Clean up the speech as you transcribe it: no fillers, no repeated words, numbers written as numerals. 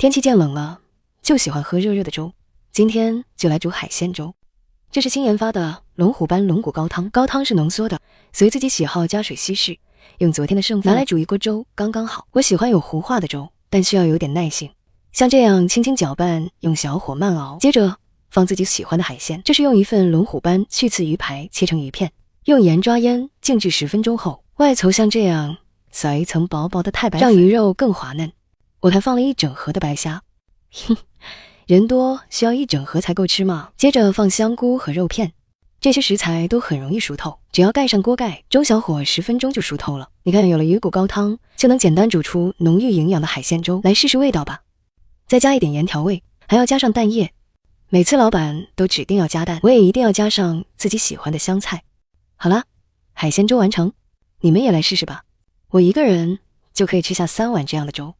天气渐冷了，就喜欢喝热热的粥。今天就来煮海鲜粥。这是新研发的龙虎斑龙骨高汤，高汤是浓缩的，随自己喜好加水稀释，用昨天的剩饭拿来煮一锅粥刚刚好。我喜欢有糊化的粥，但需要有点耐性。像这样轻轻搅拌，用小火慢熬，接着放自己喜欢的海鲜。这是用一份龙虎斑去刺鱼排切成鱼片，用盐抓腌静置10分钟后，外层像这样撒一层薄薄的太白粉，让鱼肉更滑嫩。我还放了1整盒的白虾，人多需要1整盒才够吃吗？接着放香菇和肉片，这些食材都很容易熟透，只要盖上锅盖，中小火10分钟就熟透了。你看，有了鱼骨高汤，就能简单煮出浓郁营养的海鲜粥。来试试味道吧，再加一点盐调味，还要加上蛋液。每次老板都指定要加蛋，我也一定要加上自己喜欢的香菜。好了，海鲜粥完成，你们也来试试吧。我一个人就可以吃下3碗这样的粥。